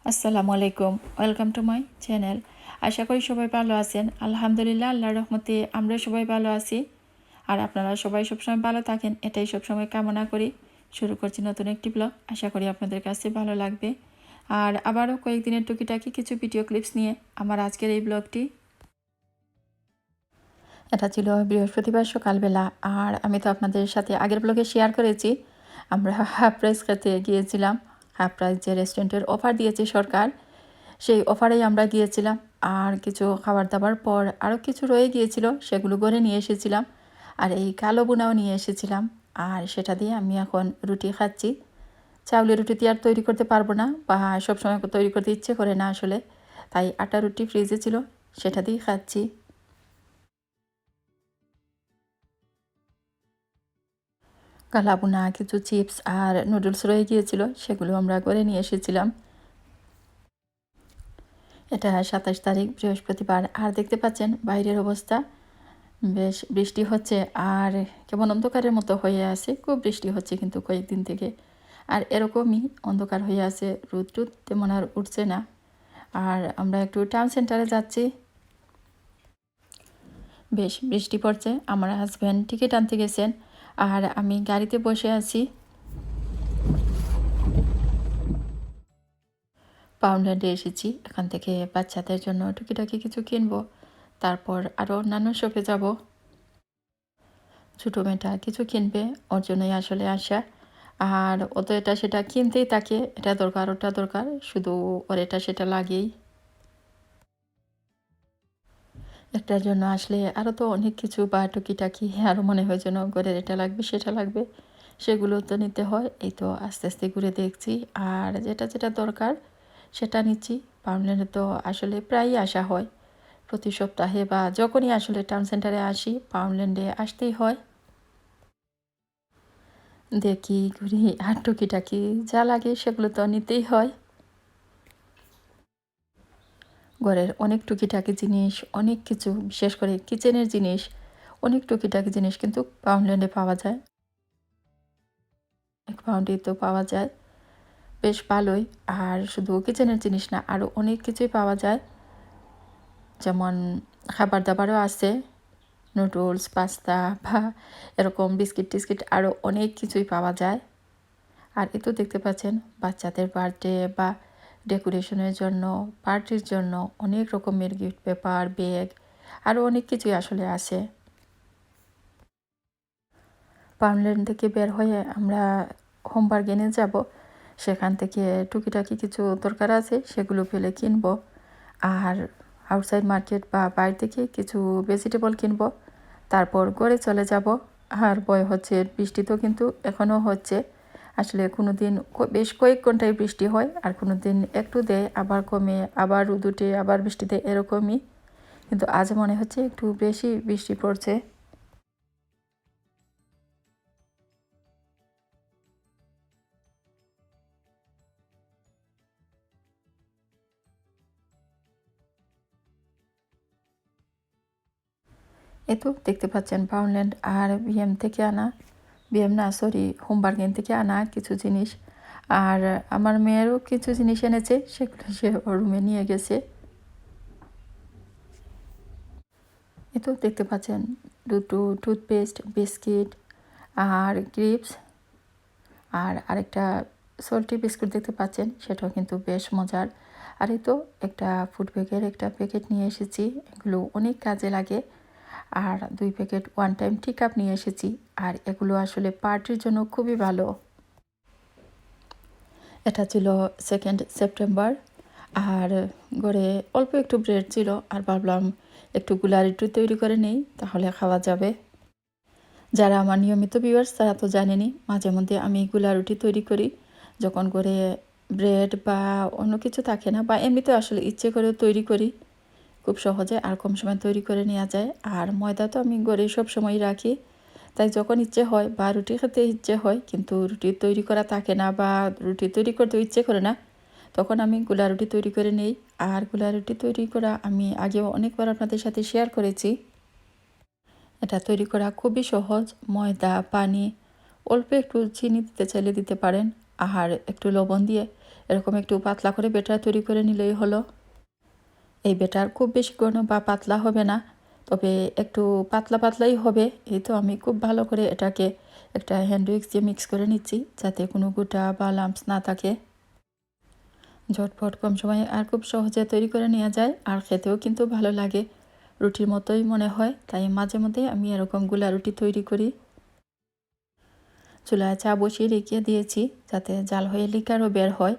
আসসালামু আলাইকুম, welcome to my channel. আশা করি সবাই ভালো আছেন। আলহামদুলিল্লাহ, আল্লাহর রহমতে আমরা সবাই ভালো আছি। আর আপনারা সবাই সবসময় ভালো থাকেন, এটাই সবসময় কামনা করি। শুরু করছি নতুন একটি ব্লগ, আশা করি আপনাদের কাছে ভালো লাগবে। আর আবারও কয়েকদিনের টুকিটাকি কিছু ভিডিও ক্লিপস নিয়ে আমার আজকের এই ব্লগটি। এটা ছিল বৃহস্পতিবার সকালবেলা, আর আমি তো আপনাদের সাথে আগের ব্লগে শেয়ার করেছি আমরা হাফ প্রাইস খেতে গিয়েছিলাম। হাফ প্রাইস যে রেস্টুরেন্টের অফার দিয়েছে সরকার, সেই অফারেই আমরা গিয়েছিলাম। আর কিছু খাবার দাবার পর আরও কিছু রয়ে গিয়েছিল, সেগুলো করে নিয়ে এসেছিলাম। আর এই কালো বোনাও নিয়ে এসেছিলাম, আর সেটা দিয়ে আমি এখন রুটি খাচ্ছি। চাউলের রুটি দিয়ে আর তৈরি করতে পারবো না, বা সবসময় তৈরি করতে ইচ্ছে করে না আসলে, তাই আটা রুটি ফ্রিজে ছিল, সেটা দিয়েই খাচ্ছি। কালাবুনা, কিছু চিপস আর নুডলস রয়ে গিয়েছিল, সেগুলো আমরা করে নিয়ে এসেছিলাম। এটা 27 তারিখ বৃহস্পতিবার। আর দেখতে পাচ্ছেন বাইরের অবস্থা, বেশ বৃষ্টি হচ্ছে আর কেমন অন্ধকারের মতো হয়ে আছে। খুব বৃষ্টি হচ্ছে কিন্তু কয়েকদিন থেকে, আর এরকমই অন্ধকার হয়ে আছে, রোদ টুদ তেমন আর উঠছে না। আর আমরা একটু টাউন সেন্টারে যাচ্ছি। বেশ বৃষ্টি পড়ছে। আমার হাজব্যান্ড টিকিট আনতে গেছেন, আর আমি গাড়িতে বসে আছি। পাউন্ডল্যান্ডে এসেছি, এখান থেকে বাচ্চাদের জন্য টুকিটাকি কিছু কিনবো, তারপর আরও অন্যান্য শপে যাব। ছোটো মেয়েটা কিছু কিনবে, ওর জন্যই আসলে আসা। আর ও তো এটা সেটা কিনতেই থাকে, এটা দরকার ওটা দরকার, শুধু ওর এটা সেটা লাগেই। একটার জন্য আসলে আরও তো অনেক কিছু বা টুকিটাকি আরও মনে হয় যেন ঘরের এটা লাগবে সেটা লাগবে, সেগুলো তো নিতে হয়। এই তো আস্তে আস্তে ঘুরে দেখছি, আর যেটা যেটা দরকার সেটা নিচ্ছি। পার্মানেন্টে তো আসলে প্রায়ই আসা হয়, প্রতি সপ্তাহে বা যখনই আসলে টাউন সেন্টারে আসি পাউন্ডল্যান্ডে আসতেই হয়। দেখি ঘুরি, আর টুকিটাকি যা লাগে সেগুলো তো নিতেই হয়। ঘরের অনেক টুকিটাকি জিনিস, অনেক কিছু, বিশেষ করে কিচেনের জিনিস, অনেক টুকিটাকি জিনিস কিন্তু পাউন্ডল্যান্ডে পাওয়া যায়। 1 পাউন্ডেই তো পাওয়া যায়, বেশ ভালোই। আর শুধু কিচেনের জিনিস না, আরও অনেক কিছুই পাওয়া যায়, যেমন খাবার দাবারও আছে, নুডলস, পাস্তা বা এরকম বিস্কিট টিস্কিট, আরও অনেক কিছুই পাওয়া যায়। আর এ তো দেখতে পাচ্ছেন বাচ্চাদের বার্থডে বা ডেকোরেশনের জন্য, পার্টির জন্য অনেক রকমের গিফট পেপার, ব্যাগ, আরও অনেক কিছুই আসলে আছে। পাউন্ডল্যান্ড থেকে বের হয়ে আমরা হোম বার্গেনে যাব, সেখান থেকে টুকিটাকি কিছু দরকার আছে সেগুলো পেলে কিনবো। আর আউটসাইড মার্কেট বা বাইরে থেকে কিছু ভেজিটেবল কিনবো, তারপর ঘরে চলে যাব। আর ভয় হচ্ছে, বৃষ্টি তো কিন্তু এখনও হচ্ছে। আসলে কোনো দিন বেশ কয়েক ঘন্টায় বৃষ্টি হয়, আর কোনো দিন একটু দেয় আবার কমে, আবার রোদ উঠে আবার বৃষ্টি দেয়, এরকমই। কিন্তু আজ মনে হচ্ছে একটু বেশি বৃষ্টি পড়ছে। এ তো দেখতে পাচ্ছেন পাউন্ডল্যান্ড আর বিএম থেকে আনা, বিএম না সরি, হোম বার্গেন থেকে আনা কিছু জিনিস। আর আমার মেয়েরও কিছু জিনিস এনেছে, সেগুলো সে ওর রুমে নিয়ে গেছে। এ তো দেখতে পাচ্ছেন দুটো টুথপেস্ট, বিস্কিট আর ক্রিপস, আর আরেকটা সল্টি বিস্কুট দেখতে পাচ্ছেন, সেটাও কিন্তু বেশ মজার। আর এই তো একটা ফুড ব্যাগের একটা প্যাকেট নিয়ে এসেছি, এগুলো অনেক কাজে লাগে। আর 2 প্যাকেট ওয়ান টাইম টি কাপ নিয়ে এসেছি, আর এগুলো আসলে পার্টির জন্য খুবই ভালো। এটা ছিল 2 সেপ্টেম্বর। আর ঘরে অল্প একটু ব্রেড ছিল, আর ভাবলাম একটু গুলারিটু তৈরি করে নেই, তাহলে খাওয়া যাবে। যারা আমার নিয়মিত ভিউয়ার্স তারা তো জানেনই, মাঝে মধ্যে আমি গুলা রুটি তৈরি করি যখন করে ব্রেড বা অন্য কিছু থাকে না, বা এমনিতে আসলে ইচ্ছে করেও তৈরি করি, খুব সহজে আর কম সময় তৈরি করে নেওয়া যায়। আর ময়দা তো আমি ঘরে সব সময় রাখি, তাই যখন ইচ্ছে হয় বা রুটি খেতে ইচ্ছে হয় কিন্তু রুটি তৈরি করা থাকে না, বা রুটি তৈরি করতে ইচ্ছে করে না, তখন আমি গুলা রুটি তৈরি করে নিই। আর গুলা রুটি তৈরি করা আমি আগেও অনেকবার আপনাদের সাথে শেয়ার করেছি। এটা তৈরি করা খুবই সহজ। ময়দা, পানি, অল্প একটু চিনি দিতে চাইলে দিতে পারেন, আর একটু লবণ দিয়ে এরকম একটু পাতলা করে ব্যাটার তৈরি করে নিলেই হলো। এই ব্যাটার খুব বেশি ঘন বা পাতলা হবে না, তবে একটু পাতলা পাতলাই হবে। এই তো আমি খুব ভালো করে এটাকে একটা হ্যান্ড উইক্স দিয়ে মিক্স করে নিচ্ছি, যাতে কোনো গোটা বা লাম্পস না থাকে। ঝটপট কম সময়ে আর খুব সহজে তৈরি করে নেওয়া যায়, আর খেতেও কিন্তু ভালো লাগে, রুটির মতোই মনে হয়। তাই মাঝে মধ্যে আমি এরকম গুলা রুটি তৈরি করি। চুলায় চা বসিয়ে রেখে দিয়েছি, যাতে জাল হয়ে লিকারও বের হয়।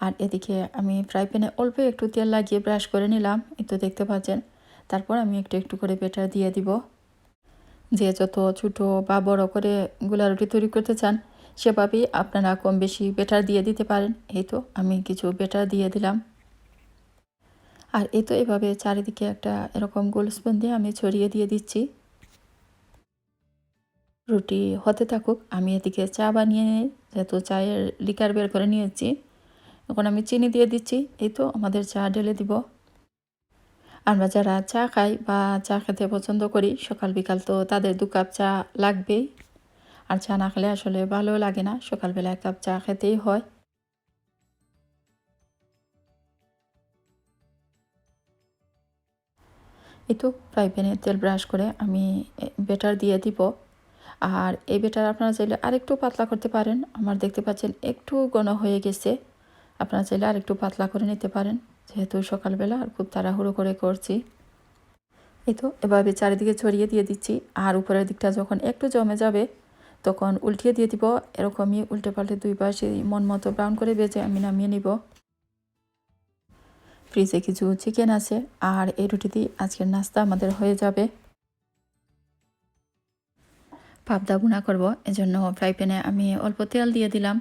আর এদিকে আমি ফ্রাই প্যানে অল্প একটু তেল লাগিয়ে ব্রাশ করে নিলাম, এই তো দেখতে পাচ্ছেন। তারপর আমি একটু একটু করে ব্যাটার দিয়ে দিব। যে যত ছোটো বা বড় করে গোলা রুটি তৈরি করতে চান, সেভাবেই আপনারা কম বেশি ব্যাটার দিয়ে দিতে পারেন। এই তো আমি কিছু ব্যাটার দিয়ে দিলাম। আর এই তো এভাবে চারিদিকে একটা এরকম গোল স্পুন দিয়ে আমি ছড়িয়ে দিয়ে দিচ্ছি। রুটি হতে থাকুক, আমি এদিকে চা বানিয়ে নিই। যেহেতু চায়ের লিকার বের করে নিয়েছি, এখন আমি চিনি দিয়ে দিচ্ছি। এই তো আমাদের চা ঢেলে দিব। আমরা যারা চা খাই বা চা খেতে পছন্দ করি, সকাল বিকাল তো তাদের 2 কাপ চা লাগবেই। আর চা না খেলে আসলে ভালো লাগে না, সকালবেলা 1 কাপ চা খেতেই হয়। এই তো ফ্রাই প্যানে তেল ব্রাশ করে আমি ব্যাটার দিয়ে দিব। আর এই ব্যাটার আপনারা চাইলে আরেকটু পাতলা করতে পারেন। আমার দেখতে পাচ্ছেন একটু ঘন হয়ে গেছে, আপনারা চাইলে আরেকটু পাতলা করে নিতে পারেন, যেহেতু সকালবেলা আর খুব তাড়াহুড়ো করে করছি। এই তো এভাবে চারিদিকে ছড়িয়ে দিয়ে দিচ্ছি। আর উপরের দিকটা যখন একটু জমে যাবে, তখন উল্টিয়ে দিয়ে দিব। এরকমই উল্টে পাল্টে 2 পাশে মন মতো ব্রাউন করে ভেজে আমি নামিয়ে নিব। ফ্রিজে কিছু চিকেন আছে, আর এই রুটি দিয়ে আজকের নাস্তা আমাদের হয়ে যাবে। পাবদা ভুনা করব, এজন্য ফ্রাই প্যানে আমি অল্প তেল দিয়ে দিলাম।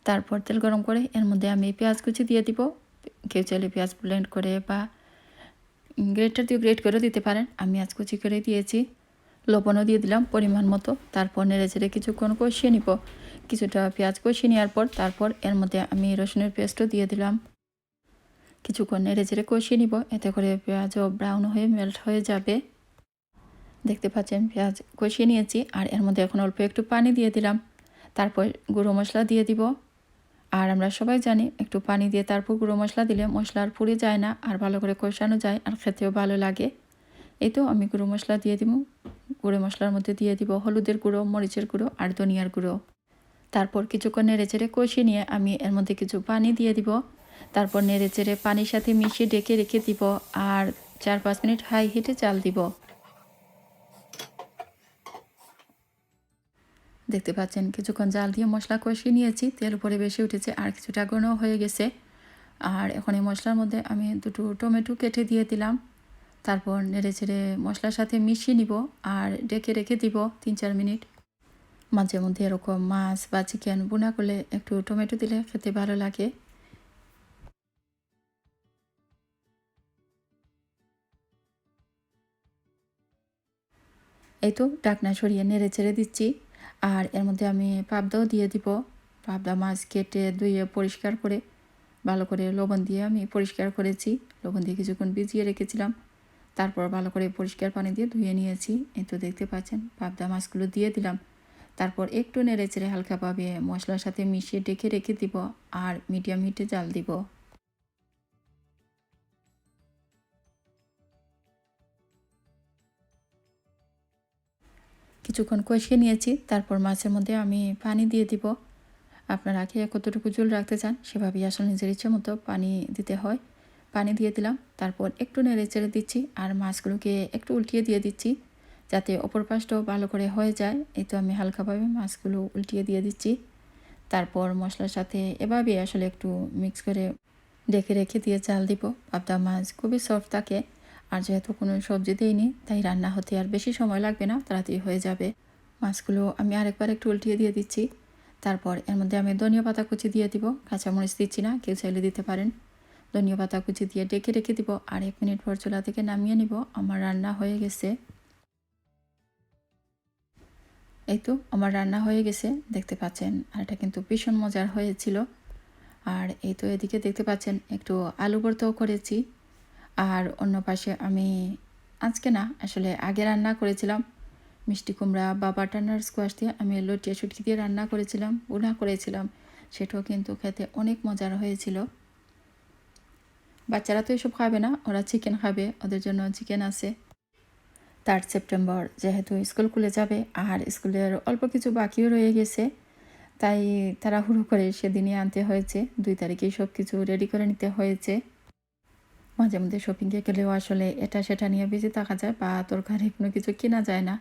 তারপর তেল গরম করে এর মধ্যে আমি পেঁয়াজ কুচি দিয়ে দিব। কেউ চাইলে পেঁয়াজ ব্লেন্ড করে বা গ্রেটার দিয়ে গ্রেট করে দিতে পারেন, আমি আজ কুচি করে দিয়েছি। লবণও দিয়ে দিলাম পরিমাণ মতো। তারপর নেড়ে চেড়ে কিছুক্ষণ কষিয়ে নিব। কিছুটা পেঁয়াজ কষিয়ে নেওয়ার পর তারপর এর মধ্যে আমি রসুনের পেস্টও দিয়ে দিলাম। কিছুক্ষণ নেড়ে চেড়ে কষিয়ে নিব, এতে করে পেঁয়াজও ব্রাউন হয়ে মেল্ট হয়ে যাবে। দেখতে পাচ্ছেন পেঁয়াজ কষিয়ে নিয়েছি, আর এর মধ্যে এখন অল্প একটু পানি দিয়ে দিলাম। তারপর গুঁড়ো মশলা দিয়ে দিব। আর আমরা সবাই জানি, একটু পানি দিয়ে তারপর গুঁড়ো মশলা দিলে মশলা আর পুড়ে যায় না, আর ভালো করে কষানো যায়, আর খেতেও ভালো লাগে। এই তো আমি গুঁড়ো মশলা দিয়ে দিব। গুঁড়ো মশলার মধ্যে দিয়ে দিব হলুদের গুঁড়ো, মরিচের গুঁড়ো আর ধনিয়ার গুঁড়ো। তারপর কিছুক্ষণ নেড়ে চেড়ে কষিয়ে নিয়ে আমি এর মধ্যে কিছু পানি দিয়ে দিব। তারপর নেড়ে চেড়ে পানির সাথে মিশিয়ে ডেকে রেখে দিব, আর 4-5 মিনিট হাই হিটে চাল দিব। দেখতে পাচ্ছেন কিছুক্ষণ জাল দিয়ে মশলা কষিয়ে নিয়েছি, তেল উপরে বেশি উঠেছে আর কিছুটা ঘন হয়ে গেছে। আর এখন এই মশলার মধ্যে আমি 2টো টমেটো কেটে দিয়ে দিলাম। তারপর নেড়ে চেড়ে মশলার সাথে মিশিয়ে নিব, আর ডেকে রেখে দিব 3-4 মিনিট। মাঝে মধ্যে এরকম মাছ বা চিকেন ভুনা করলে একটু টমেটো দিলে খেতে ভালো লাগে। এই তো ঢাকনা সরিয়ে নেড়ে চেড়ে দিচ্ছি। আর এর মধ্যে আমি পাবদাও দিয়ে দিব। পাবদা মাছ কেটে ধুয়ে পরিষ্কার করে ভালো করে লবণ দিয়ে আমি পরিষ্কার করেছি। লবণ দিয়ে কিছুক্ষণ ভিজিয়ে রেখেছিলাম, তারপর ভালো করে পরিষ্কার পানি দিয়ে ধুয়ে নিয়েছি। এই তো দেখতে পাচ্ছেন পাবদা মাছগুলো দিয়ে দিলাম। তারপর একটু নেড়ে চেড়ে হালকাভাবে মশলার সাথে মিশিয়ে ডেকে রেখে দিব, আর মিডিয়াম হিটে জাল দিব। কিছুক্ষণ কষিয়ে নিয়েছি, তারপর মাছের মধ্যে আমি পানি দিয়ে দিব। আপনারা খেয়ে কতটুকু ঝোল রাখতে চান সেভাবেই আসলে নিজের ইচ্ছে মতো পানি দিতে হয়। পানি দিয়ে দিলাম, তারপর একটু নেড়ে চেড়ে দিচ্ছি, আর মাছগুলোকে একটু উল্টিয়ে দিয়ে দিচ্ছি, যাতে অপর পাশটাও ভালো করে হয়ে যায়। এই তো আমি হালকাভাবে মাছগুলো উল্টিয়ে দিয়ে দিচ্ছি। তারপর মশলার সাথে এভাবে আসলে একটু মিক্স করে ডেকে রেখে দিয়ে চাল দিব। পাবদা মাছ খুবই সফট থাকে, আর যেহেতু কোনো সবজি দিইনি, তাই রান্না হতে আর বেশি সময় লাগবে না, তাড়াতাড়ি হয়ে যাবে। মাছগুলো আমি আরেকবার একটু উল্টিয়ে দিয়ে দিচ্ছি। তারপর এর মধ্যে আমি ধনিয়া পাতা কুচি দিয়ে দিব, কাঁচামরিচ দিচ্ছি না, কেউ চাইলে দিতে পারেন। ধনিয়া পাতা কুচি দিয়ে ডেকে রেখে দিব, আর 1 মিনিট পর চুলা থেকে নামিয়ে নিব। আমার রান্না হয়ে গেছে। এই তো আমার রান্না হয়ে গেছে, দেখতে পাচ্ছেন। আর এটা কিন্তু ভীষণ মজার হয়েছিল। আর এই তো এদিকে দেখতে পাচ্ছেন একটু আলু ভর্তাও করেছি। আর অন্য পাশে আমি আজকে না, আসলে আগে রান্না করেছিলাম মিষ্টি কুমড়া বা বাটারনাট স্কোয়াশ দিয়ে আমি লটিয়া শুটকি দিয়ে রান্না করেছিলাম, ভুনা করেছিলাম। সেটাও কিন্তু খেতে অনেক মজার হয়েছিল। বাচ্চারা তো এসব খাবে না, ওরা চিকেন খাবে, ওদের জন্য চিকেন আছে। 3 সেপ্টেম্বর যেহেতু স্কুল খুলে যাবে আর স্কুলের অল্প কিছু বাকিও রয়ে গেছে, তাই তাড়াহুড়ো করে সেদিনই আনতে হয়েছে। 2 তারিখেই সব কিছু রেডি করে নিতে হয়েছে। মাঝে মধ্যে শপিংয়ে গেলেও আসলে এটা সেটা নিয়ে বিজি থাকা যায় বা তরকারি কোনো কিছু কেনা যায় না,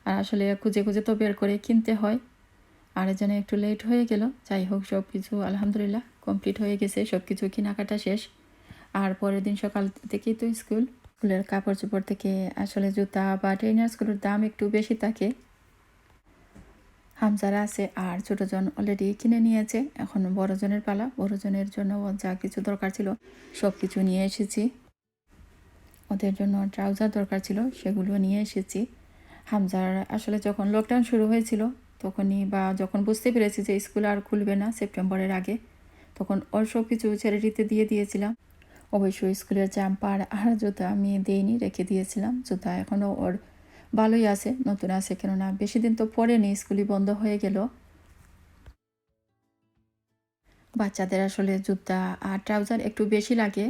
আর আসলে খুঁজে খুঁজে তো বের করে কিনতে হয়। আর এজন্য একটু লেট হয়ে গেল। যাই হোক, সব কিছু আলহামদুলিল্লাহ কমপ্লিট হয়ে গেছে, সব কিছু কেনাকাটা শেষ। আর পরের দিন সকাল থেকেই তো স্কুলের কাপড় চোপড় থেকে আসলে জুতা বা ট্রেনার্সগুলোর দাম একটু বেশি থাকে। হামজারা আছে আর ছোটোজন অলরেডি কিনে নিয়েছে, এখন বড়জনের পালা। বড়জনের জন্য যা কিছু দরকার ছিল সব কিছু নিয়ে এসেছি। ওদের জন্য ট্রাউজার দরকার ছিল, সেগুলো নিয়ে এসেছি। হামজার আসলে যখন লকডাউন শুরু হয়েছিল তখনই, বা যখন বুঝতে পেরেছি যে স্কুল আর খুলবে না সেপ্টেম্বরের আগে, তখন ওর সব কিছু চ্যারিটিতে দিয়ে দিয়েছিলাম। অবশ্যই স্কুলের জাম্পার আর জুতা আমি দিইনি, রেখে দিয়েছিলাম। জুতা এখনও ওর ভালোই আছে, নতুন আছে, কেননা বেশি দিন তো পড়েনি, স্কুলই বন্ধ হয়ে গেল। বাচ্চাদের আসলে জুতা আর ট্রাউজার একটু বেশি লাগে।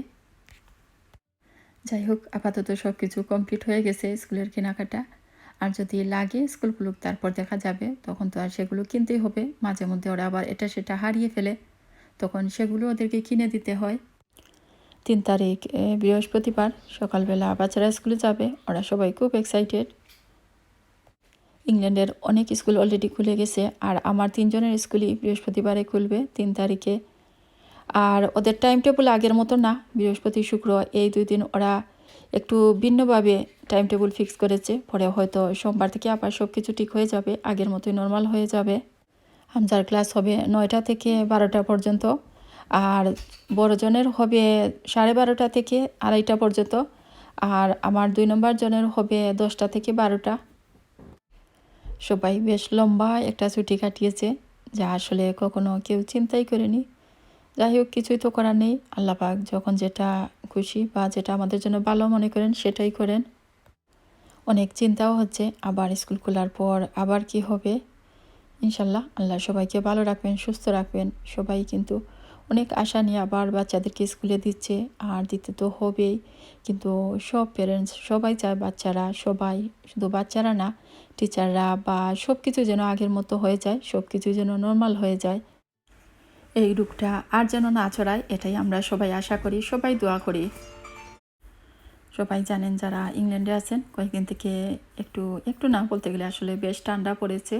যাই হোক, আপাতত সব কিছু কমপ্লিট হয়ে গেছে স্কুলের কেনাকাটা। আর যদি লাগে স্কুল খুলুক, তারপর দেখা যাবে, তখন তো আর সেগুলো কিনতেই হবে। মাঝে মধ্যে ওরা আবার এটা সেটা হারিয়ে ফেলে, তখন সেগুলো ওদেরকে কিনে দিতে হয়। 3 তারিখ বৃহস্পতিবার সকালবেলা বাচ্চারা স্কুলে যাবে, ওরা সবাই খুব এক্সাইটেড। ইংল্যান্ডের অনেক স্কুল অলরেডি খুলে গেছে, আর আমার 3 জনের স্কুলই বৃহস্পতিবারে খুলবে 3 তারিখে। আর ওদের টাইম টেবিল আগের মতো না, বৃহস্পতি শুক্র এই 2 দিন ওরা একটু ভিন্নভাবে টাইম টেবিল ফিক্স করেছে। পরে হয়তো সোমবার থেকে আবার সব কিছু ঠিক হয়ে যাবে, আগের মতোই নর্মাল হয়ে যাবে। হামজার ক্লাস হবে 9টা থেকে 12টা পর্যন্ত, আর বড়জনের হবে 12:30 থেকে 2:30 পর্যন্ত, আর আমার 2 নম্বর জনের হবে 10টা থেকে 12টা। সবাই বেশ লম্বা একটা ছুটি কাটিয়েছে, যা আসলে কখনো কেউ চিন্তাই করেনি। যাই হোক, কিছুই তো করার নেই। আল্লাহ পাক যখন যেটা খুশি বা যেটা আমাদের জন্য ভালো মনে করেন সেটাই করেন। অনেক চিন্তাও হচ্ছে আবার স্কুল খোলার পর আবার কি হবে। ইনশাল্লাহ আল্লাহ সবাইকে ভালো রাখবেন, সুস্থ রাখবেন। সবাই কিন্তু অনেক আশা নিয়ে আবার বাচ্চাদেরকে স্কুলে দিচ্ছে, আর দিতে তো হবেই। কিন্তু সব প্যারেন্টস সবাই চায় বাচ্চারা, সবাই, শুধু বাচ্চারা না, টিচাররা বা সব কিছু যেন আগের মতো হয়ে যায়, সব কিছু যেন নর্মাল হয়ে যায়। এই রোগটা আর যেন না ছড়ায়, এটাই আমরা সবাই আশা করি, সবাই দোয়া করি। সবাই জানেন যারা ইংল্যান্ডে আছেন, কয়েকদিন থেকে একটু একটু না বলতে গেলে আসলে বেশ ঠান্ডা পড়েছে,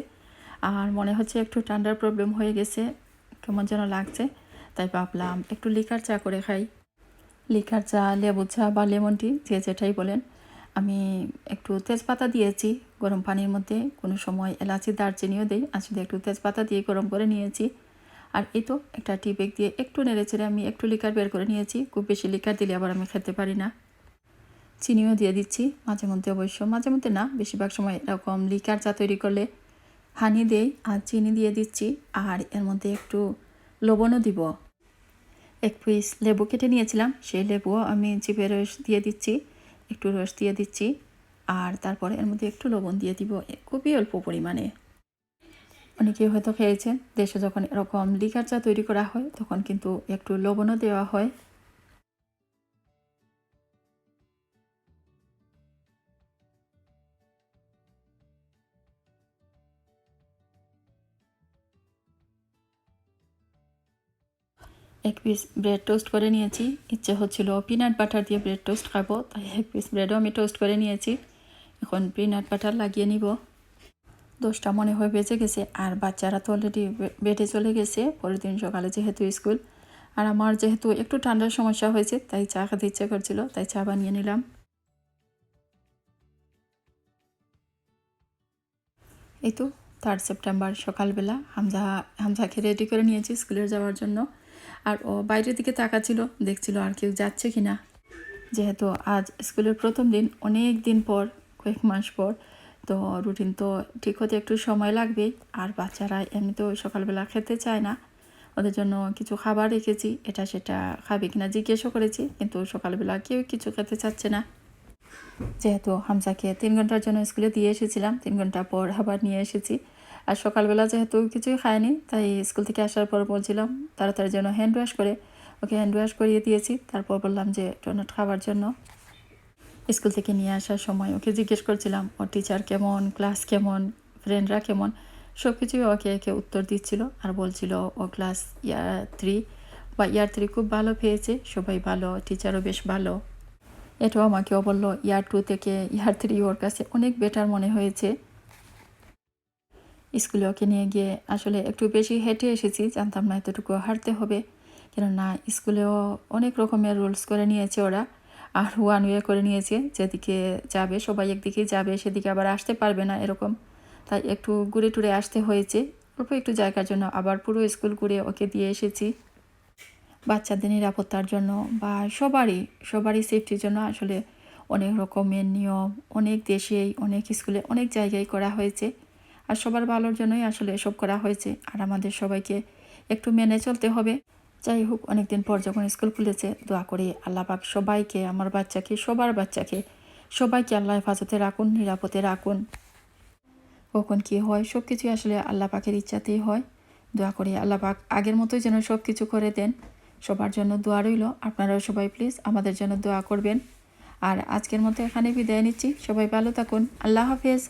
আর মনে হচ্ছে একটু ঠান্ডার প্রবলেম হয়ে গেছে, কেমন যেন লাগছে। তাই ভাবলাম একটু লিকার চা করে খাই। লিকার চা, লেবু চা বা লেমন টি, যে যেটাই বলেন। আমি একটু তেজপাতা দিয়েছি গরম পানির মধ্যে, কোনো সময় এলাচি দারচিনিও দিই, আসলে একটু তেজপাতা দিয়ে গরম করে নিয়েছি। আর এই তো একটা টি ব্যাগ দিয়ে একটু নেড়েচেড়ে আমি একটু লিকার বের করে নিয়েছি। খুব বেশি লিকার দিলে আবার আমি খেতে পারি না। চিনিও দিয়ে দিচ্ছি মাঝে মধ্যে, অবশ্য মাঝে মধ্যে না, বেশিরভাগ সময় এরকম লিকার চা তৈরি করলে হানি দেই আর চিনি দিয়ে দিচ্ছি। আর এর মধ্যে একটু লবণও দিব। 1 পিস লেবু কেটে নিয়েছিলাম, সেই লেবুও আমি চিপে রস দিয়ে দিচ্ছি, একটু রস দিয়ে দিচ্ছি। আর তারপরে এর মধ্যে একটু লবণ দিয়ে দিব, খুবই অল্প পরিমাণে। অনেকেই হয়তো খেয়েছেন, দেশে যখন এরকম লিকার চা তৈরি করা হয় তখন কিন্তু একটু লবণও দেওয়া হয়। এক পিস ব্রেড টোস্ট করে নিয়েছি, ইচ্ছে হচ্ছিল পিনাট বাটার দিয়ে ব্রেড টোস্ট খাবো, তাই 1 পিস ব্রেডও আমি টোস্ট করে নিয়েছি। এখন পিনাট বাটার লাগিয়ে নিব। 10টা মনে হয় বেজে গেছে, আর বাচ্চারা তো অলরেডি বেডে চলে গেছে, পরের দিন সকালে যেহেতু স্কুল। আর আমার যেহেতু একটু ঠান্ডার সমস্যা হয়েছে, তাই চা খেতে ইচ্ছে করছিল, তাই চা বানিয়ে নিলাম। এই তো 3 সেপ্টেম্বর সকালবেলা হামজাকে রেডি করে নিয়েছি স্কুলে যাওয়ার জন্য। আর ও বাইরের দিকে তাকাচ্ছিল, দেখছিল আর কেউ যাচ্ছে কিনা। যেহেতু আজ স্কুলের প্রথম দিন, অনেক দিন পর, কয়েক মাস পর, তো রুটিন তো ঠিক হতে একটু সময় লাগবেই। আর বাচ্চারা এমনিতেও সকালবেলা খেতে চায় না, ওদের জন্য কিছু খাবার রেখেছি, এটা সেটা খাবে কিনা জিজ্ঞেসও করেছি, কিন্তু সকালবেলা কেউ কিছু খেতে চাচ্ছে না। যেহেতু হামজাকে 3 ঘন্টার জন্য স্কুলে দিয়ে এসেছিলাম, 3 ঘন্টা পর আবার নিয়ে এসেছি। আর সকালবেলা যেহেতু কিছুই খায়নি, তাই স্কুল থেকে আসার পর বলছিলাম তাড়াতাড়ি যেন হ্যান্ড ওয়াশ করে, ওকে হ্যান্ড ওয়াশ করিয়ে দিয়েছি। তারপর বললাম যে ডোনাট খাওয়ার জন্য। স্কুল থেকে নিয়ে আসার সময় ওকে জিজ্ঞেস করছিলাম ওর টিচার কেমন, ক্লাস কেমন, ফ্রেন্ডরা কেমন, সব কিছুই ওকে একে উত্তর দিচ্ছিল। আর বলছিল ও ক্লাস ইয়ার 3 খুব ভালো পেয়েছে, সবাই ভালো, টিচারও বেশ ভালো। এটাও আমাকেও বললো ইয়ার 2 থেকে ইয়ার 3 ওর কাছে অনেক বেটার মনে হয়েছে। স্কুলে ওকে নিয়ে গিয়ে আসলে একটু বেশি হেঁটে এসেছি, জানতাম না এতটুকু হাঁটতে হবে, কেননা স্কুলেও অনেক রকমের রুলস করে নিয়েছে ওরা। আর ওয়ান ওয়ে করে নিয়েছে, যেদিকে যাবে সবাই একদিকেই যাবে, সেদিকে আবার আসতে পারবে না এরকম। তাই একটু ঘুরে টুরে আসতে হয়েছে অল্প একটু জায়গার জন্য। আবার পুরো স্কুল ঘুরে ওকে দিয়ে এসেছি। বাচ্চাদের নিরাপত্তার জন্য বা সবারই সেফটির জন্য আসলে অনেক রকমের নিয়ম অনেক দেশেই, অনেক স্কুলে, অনেক জায়গায় করা হয়েছে। আর সবার ভালোর জন্যই আসলে এসব করা হয়েছে। আর আমাদের সবাইকে একটু মেনে চলতে হবে। যাই হোক, অনেকদিন পর যখন স্কুল খুলেছে, দোয়া করি আল্লাহ পাক সবাইকে, আমার বাচ্চাকে, সবার বাচ্চাকে, সবাইকে আল্লাহ হেফাজতে রাখুন, নিরাপদে রাখুন। কখন কী হয় সব কিছুই আসলে আল্লাহ পাকের ইচ্ছাতেই হয়। দোয়া করি আল্লাহ পাক আগের মতোই যেন সব কিছু করে দেন। সবার জন্য দোয়া রইল। আপনারাও সবাই প্লিজ আমাদের জন্য দোয়া করবেন। আর আজকের মতো এখানে বিদায় নিচ্ছি। সবাই ভালো থাকুন। আল্লাহ হাফেজ।